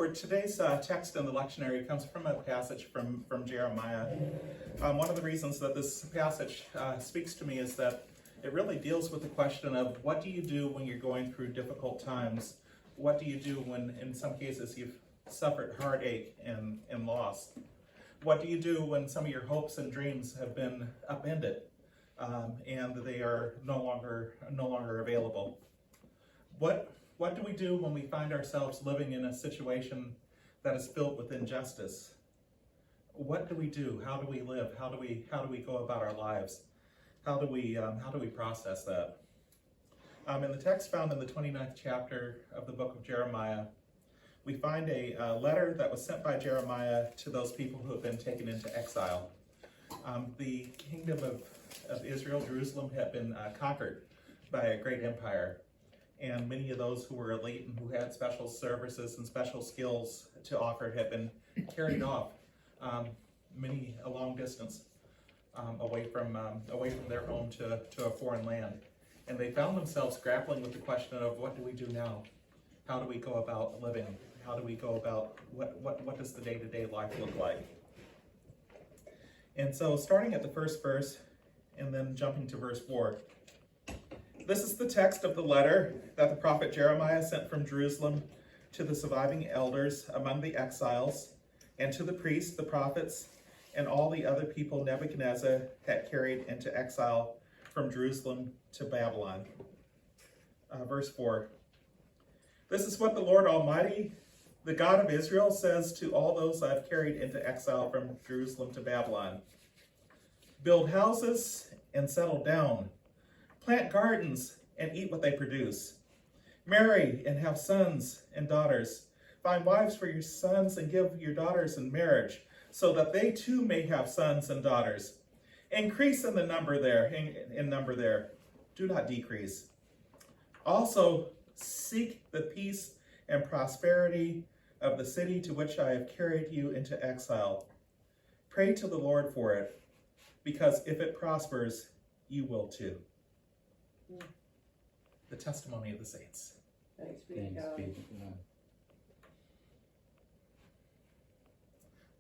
for today's text in the lectionary comes from a passage from Jeremiah. One of the reasons that this passage speaks to me is that it really deals with the question of what do you do when you're going through difficult times? What do you do when, in some cases, you've suffered heartache and loss? What do you do when some of your hopes and dreams have been upended and they are no longer available? What do we do when we find ourselves living in a situation that is filled with injustice? What do we do? How do we live? How do we go about our lives? How do we process that? In the text found in the 29th chapter of the book of Jeremiah, we find a letter that was sent by Jeremiah to those people who have been taken into exile. The kingdom of Israel, Jerusalem, had been conquered by a great empire. And many of those who were elite and who had special services and special skills to offer had been carried off, many a long distance away from their home to a foreign land. And they found themselves grappling with the question of what do we do now? How do we go about living? How do we go about what does the day-to-day life look like? And so starting at the first verse and then jumping to verse 4. This is the text of the letter that the prophet Jeremiah sent from Jerusalem to the surviving elders among the exiles, and to the priests, the prophets, and all the other people Nebuchadnezzar had carried into exile from Jerusalem to Babylon. Verse 4. This is what the Lord Almighty, the God of Israel, says to all those I have carried into exile from Jerusalem to Babylon. Build houses and settle down. Plant gardens and eat what they produce. Marry and have sons and daughters. Find wives for your sons and give your daughters in marriage, so that they too may have sons and daughters. Increase in the number there, in number there. Do not decrease. Also, seek the peace and prosperity of the city to which I have carried you into exile. Pray to the Lord for it, because if it prospers, you will too. The testimony of the saints. Thanks be to God.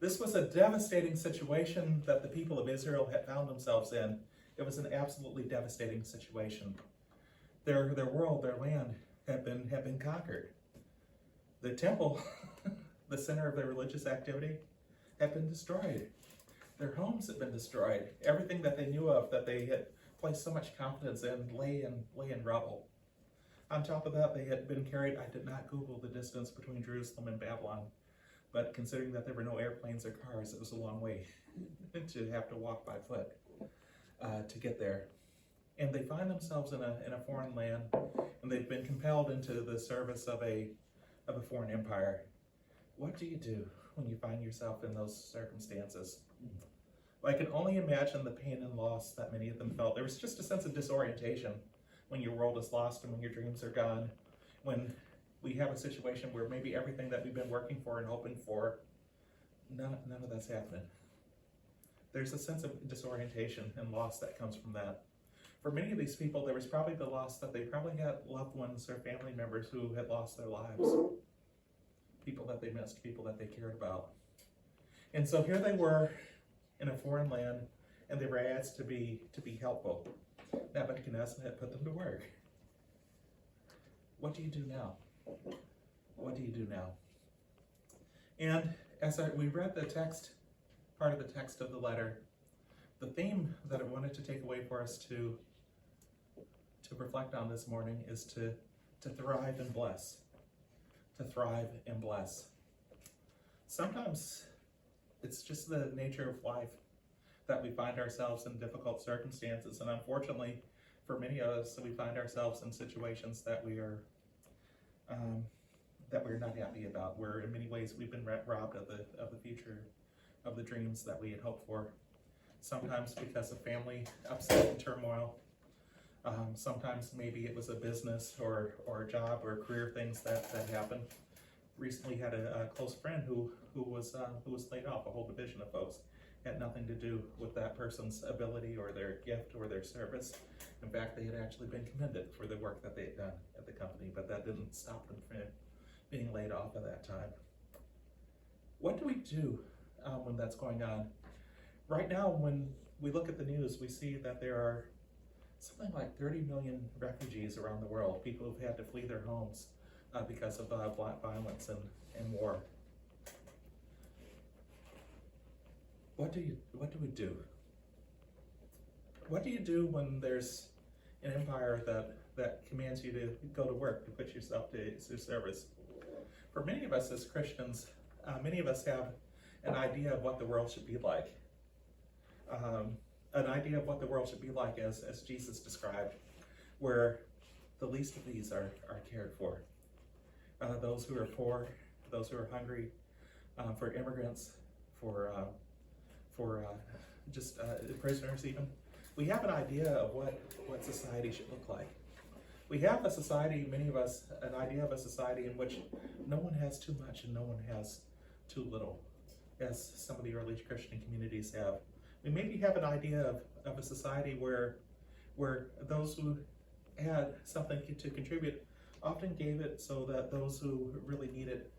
This was a devastating situation that the people of Israel had found themselves in. It was an absolutely devastating situation. Their world, their land had been conquered. The temple, the center of their religious activity, had been destroyed. Their homes had been destroyed. Everything that they knew of that they had placed so much confidence in lay in rubble. On top of that, they had been carried. I did not Google the distance between Jerusalem and Babylon, but considering that there were no airplanes or cars, it was a long way to have to walk by foot to get there. And they find themselves in a foreign land, and they've been compelled into the service of a foreign empire. What do you do when you find yourself in those circumstances? I can only imagine the pain and loss that many of them felt. There was just a sense of disorientation when your world is lost and when your dreams are gone, when we have a situation where maybe everything that we've been working for and hoping for, none of that's happening. There's a sense of disorientation and loss that comes from that. For many of these people, there was probably the loss that they probably had loved ones or family members who had lost their lives. People that they missed, people that they cared about. And so here they were, in a foreign land, and they were asked to be helpful. Nebuchadnezzar had put them to work. What do you do now? What do you do now? And as we read the text, part of the text of the letter, the theme that I wanted to take away for us to reflect on this morning is to thrive and bless. To thrive and bless. Sometimes it's just the nature of life that we find ourselves in difficult circumstances, and unfortunately, for many of us, we find ourselves in situations that we're not happy about. Where in many ways we've been robbed of the future, of the dreams that we had hoped for. Sometimes because of family upset and turmoil. Sometimes maybe it was a business or a job or career things that happened. Recently had a close friend who was laid off. A whole division of folks had nothing to do with that person's ability or their gift or their service. In fact, they had actually been commended for the work that they had done at the company, but that didn't stop them from being laid off at that time. What do we do when that's going on? Right now, when we look at the news, we see that there are something like 30 million refugees around the world, people who've had to flee their homes because of violence and war. What do we do? What do you do when there's an empire that commands you to go to work, to put yourself to service? For many of us as Christians, many of us have an idea of what the world should be like. An idea of what the world should be like as Jesus described, where the least of these are cared for. Those who are poor, those who are hungry, for immigrants, for just prisoners even. We have an idea of what society should look like. We have a society, many of us, an idea of a society in which no one has too much and no one has too little, as some of the early Christian communities have. We maybe have an idea of a society where those who had something to contribute often gave it so that those who really need it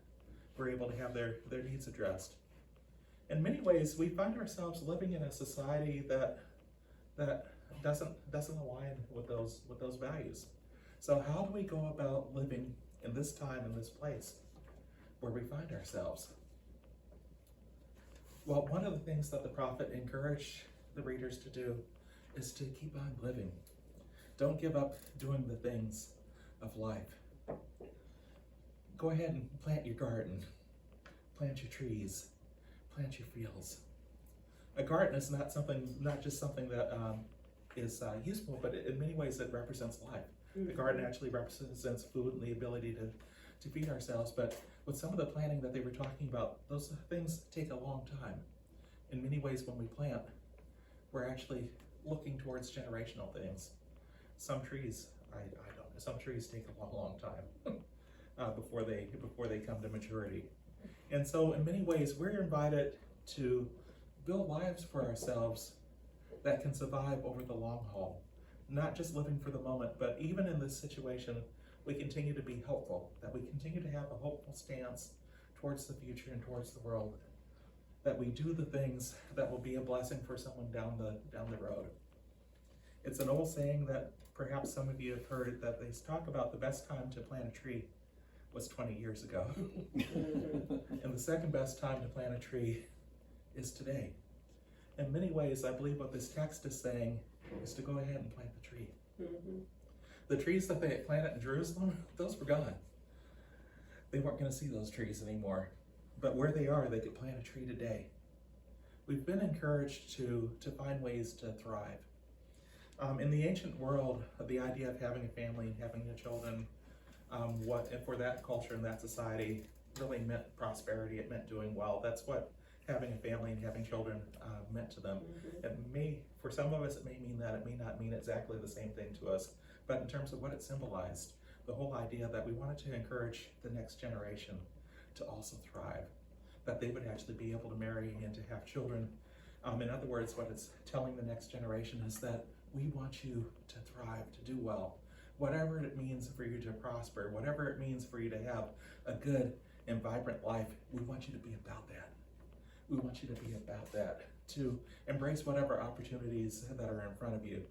were able to have their needs addressed. In many ways, we find ourselves living in a society that doesn't align with those values. So how do we go about living in this time, in this place where we find ourselves? Well, one of the things that the prophet encouraged the readers to do is to keep on living. Don't give up doing the things of life. Go ahead and plant your garden, plant your trees, plant your fields. A garden is not just something that is useful, but in many ways it represents life. The garden actually represents food and the ability to feed ourselves, but with some of the planting that they were talking about, those things take a long time. In many ways, when we plant, we're actually looking towards generational things. Some trees, some trees take a long time before they come to maturity. And so in many ways, we're invited to build lives for ourselves that can survive over the long haul. Not just living for the moment, but even in this situation, we continue to be hopeful, that we continue to have a hopeful stance towards the future and towards the world, that we do the things that will be a blessing for someone down the road. It's an old saying that perhaps some of you have heard, that they talk about the best time to plant a tree was 20 years ago. And the second best time to plant a tree is today. In many ways, I believe what this text is saying is to go ahead and plant the tree. Mm-hmm. The trees that they had planted in Jerusalem, those were gone. They weren't going to see those trees anymore. But where they are, they could plant a tree today. We've been encouraged to find ways to thrive. In the ancient world, the idea of having a family and having children, for that culture and that society really meant prosperity. It meant doing well. That's what having a family and having children meant to them. Mm-hmm. For some of us, it may mean that. It may not mean exactly the same thing to us. But in terms of what it symbolized, the whole idea that we wanted to encourage the next generation to also thrive, that they would actually be able to marry and to have children. In other words, what it's telling the next generation is that we want you to thrive, to do well. Whatever it means for you to prosper, whatever it means for you to have a good and vibrant life, we want you to be about that. We want you to be about that, to embrace whatever opportunities that are in front of you,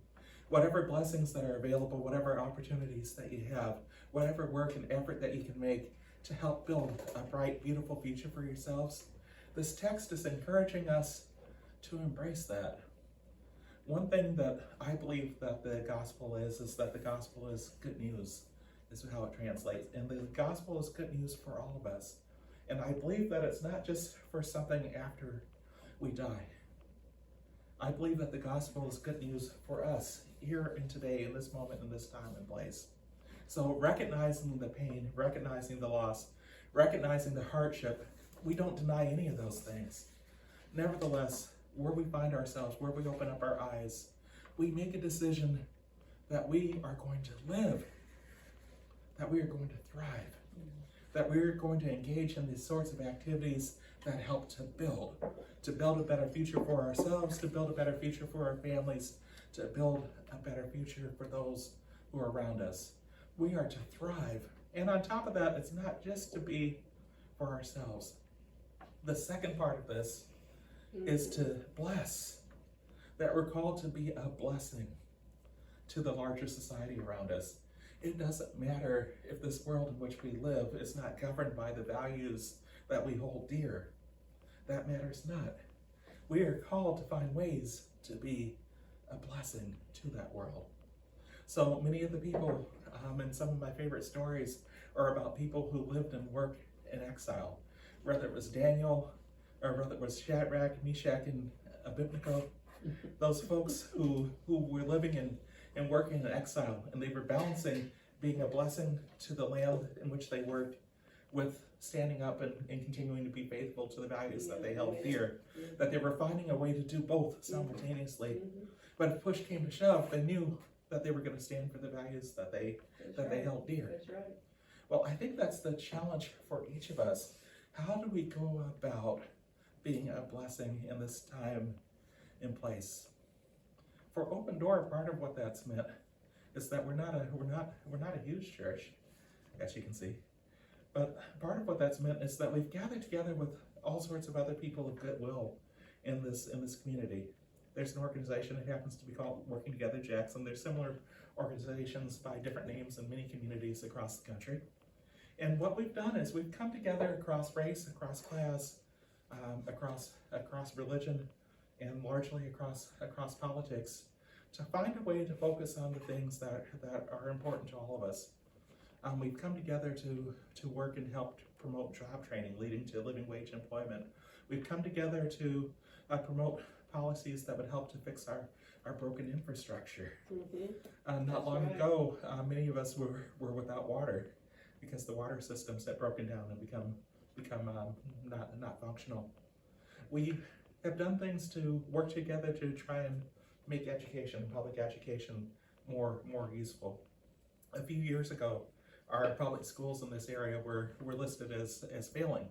whatever blessings that are available, whatever opportunities that you have, whatever work and effort that you can make to help build a bright, beautiful future for yourselves. This text is encouraging us to embrace that. One thing that I believe that the gospel is that the gospel is good news, is how it translates. And the gospel is good news for all of us. And I believe that it's not just for something after we die. I believe that the gospel is good news for us here and today, in this moment, in this time and place. So recognizing the pain, recognizing the loss, recognizing the hardship, we don't deny any of those things. Nevertheless, where we find ourselves, where we open up our eyes, we make a decision that we are going to live, that we are going to thrive, that we are going to engage in these sorts of activities that help to build a better future for ourselves, to build a better future for our families, to build a better future for those who are around us. We are to thrive. And on top of that, it's not just to be for ourselves, The second part of this is to bless, that we're called to be a blessing to the larger society around us. It doesn't matter if this world in which we live is not governed by the values that we hold dear. That matters not. We are called to find ways to be a blessing to that world. So many of the people and some of my favorite stories are about people who lived and worked in exile, whether it was Daniel or whether it was Shadrach, Meshach, and Abednego, those folks who were living and working in exile, and they were balancing being a blessing to the land in which they worked with standing up and continuing to be faithful to the values that they held dear, that they were finding a way to do both simultaneously. But if push came to shove, they knew that they were going to stand for the values that they held dear. That's right. Well, I think that's the challenge for each of us. How do we go about being a blessing in this time and place? For Open Door, part of what that's meant is that we're not a huge church, as you can see. But part of what that's meant is that we've gathered together with all sorts of other people of goodwill in this community. There's an organization that happens to be called Working Together Jackson. There's similar organizations by different names in many communities across the country. And what we've done is we've come together across race, across class, across religion, and largely across politics to find a way to focus on the things that are important to all of us. We've come together to work and help promote job training, leading to living wage employment. We've come together to promote policies that would help to fix our broken infrastructure. Not long ago, many of us were without water because the water systems had broken down and become not functional. We have done things to work together to try and make education, public education, more useful. A few years ago, our public schools in this area were listed as failing,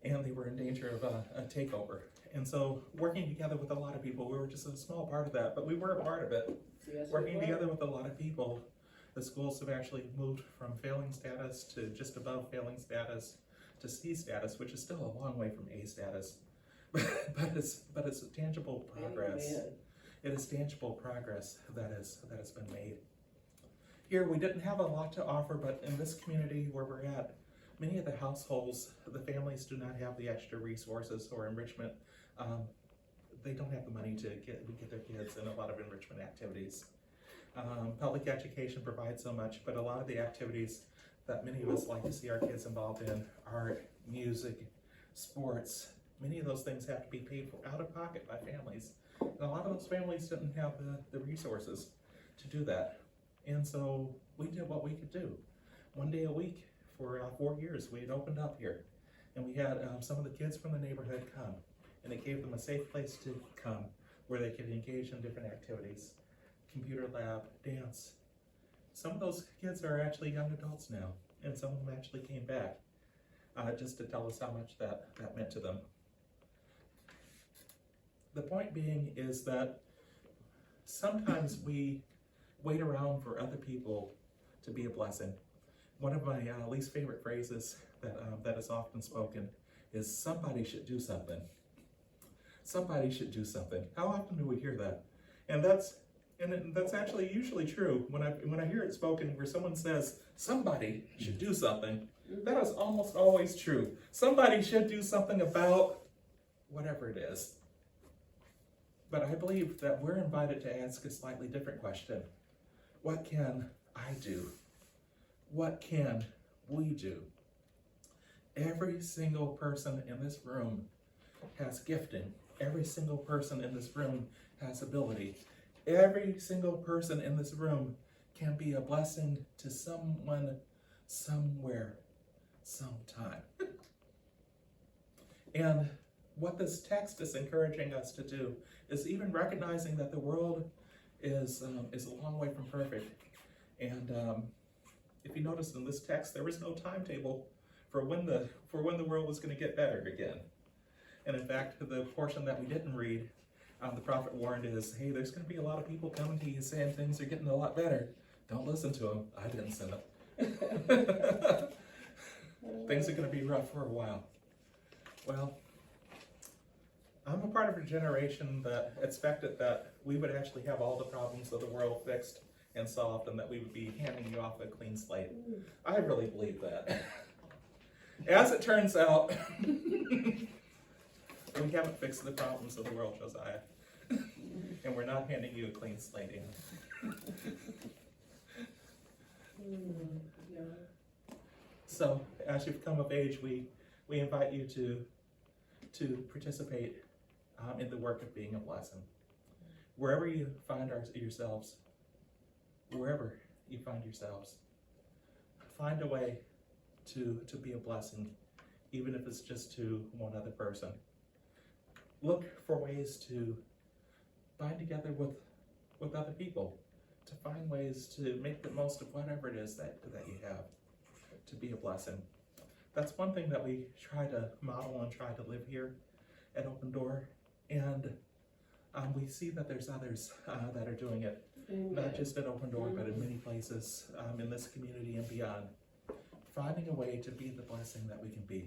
and they were in danger of a takeover. And so working together with a lot of people, we were just a small part of that, but we were a part of it. Yes, Working together with a lot of people, the schools have actually moved from failing status to just above failing status to C status, which is still a long way from A status. but it's tangible progress. Amen. It is tangible progress that has been made. Here we didn't have a lot to offer, but in this community where we're at, many of the households, the families do not have the extra resources or enrichment. They don't have the money to get their kids in a lot of enrichment activities. Public education provides so much, but a lot of the activities that many of us like to see our kids involved in, art, music, sports, many of those things have to be paid for out of pocket by families. And a lot of those families didn't have the resources to do that. And so we did what we could do. One day a week for 4 years, we had opened up here. And we had some of the kids from the neighborhood come. And it gave them a safe place to come where they could engage in different activities. Computer lab, dance. Some of those kids are actually young adults now. And some of them actually came back just to tell us how much that meant to them. The point being is that sometimes we wait around for other people to be a blessing. One of my least favorite phrases that is often spoken is somebody should do something. Somebody should do something. How often do we hear that? And that's actually usually true. When I hear it spoken where someone says somebody should do something, that is almost always true. Somebody should do something about whatever it is. But I believe that we're invited to ask a slightly different question. What can I do? What can we do? Every single person in this room has gifting. Every single person in this room has ability. Every single person in this room can be a blessing to someone, somewhere, sometime. And what this text is encouraging us to do is even recognizing that the world is a long way from perfect. And if you notice in this text, there was no timetable for when the world was going to get better again. And in fact, the portion that we didn't read, the prophet warned is, hey, there's going to be a lot of people coming to you saying things are getting a lot better. Don't listen to them. I didn't send them. Things are going to be rough for a while. Well, I'm a part of a generation that expected that we would actually have all the problems of the world fixed and solved, and that we would be handing you off a clean slate. I really believe that. As it turns out, we haven't fixed the problems of the world, Josiah. And we're not handing you a clean slate in. So, as you've come of age, we invite you to participate in the work of being a blessing. Wherever you find yourselves, find a way to be a blessing, even if it's just to one other person. Look for ways to bind together with other people, to find ways to make the most of whatever it is that you have, to be a blessing. That's one thing that we try to model and try to live here at Open Door, and we see that there's others that are doing it, not just at Open Door, but in many places in this community and beyond, finding a way to be the blessing that we can be.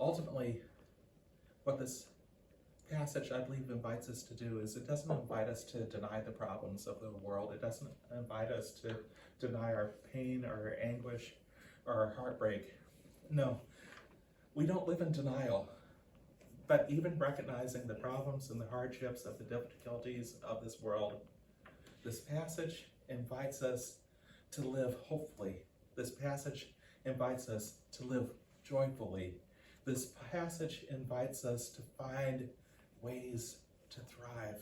Ultimately, what this passage, I believe, invites us to do is it doesn't invite us to deny the problems of the world. It doesn't invite us to deny our pain or our anguish or our heartbreak. No, we don't live in denial. But even recognizing the problems and the hardships of the difficulties of this world, this passage invites us to live hopefully. This passage invites us to live joyfully. This passage invites us to find ways to thrive,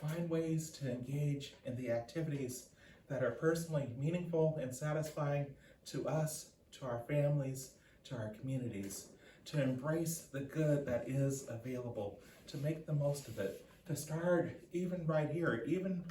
find ways to engage in the activities that are personally meaningful and satisfying to us, to our families, to our communities, to embrace the good that is available, to make the most of it, to start even right here, even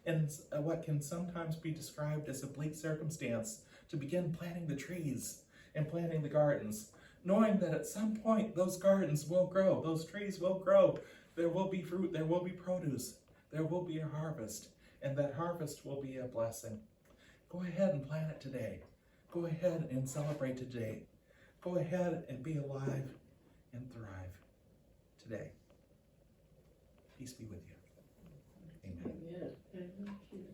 in what can sometimes be described as a bleak circumstance, to begin planting the trees and planting the gardens, knowing that at some point those gardens will grow, those trees will grow, there will be fruit, there will be produce, there will be a harvest, and that harvest will be a blessing. Go ahead and plant it today. Go ahead and celebrate today. Go ahead and be alive and thrive today. Peace be with you. Amen. Amen.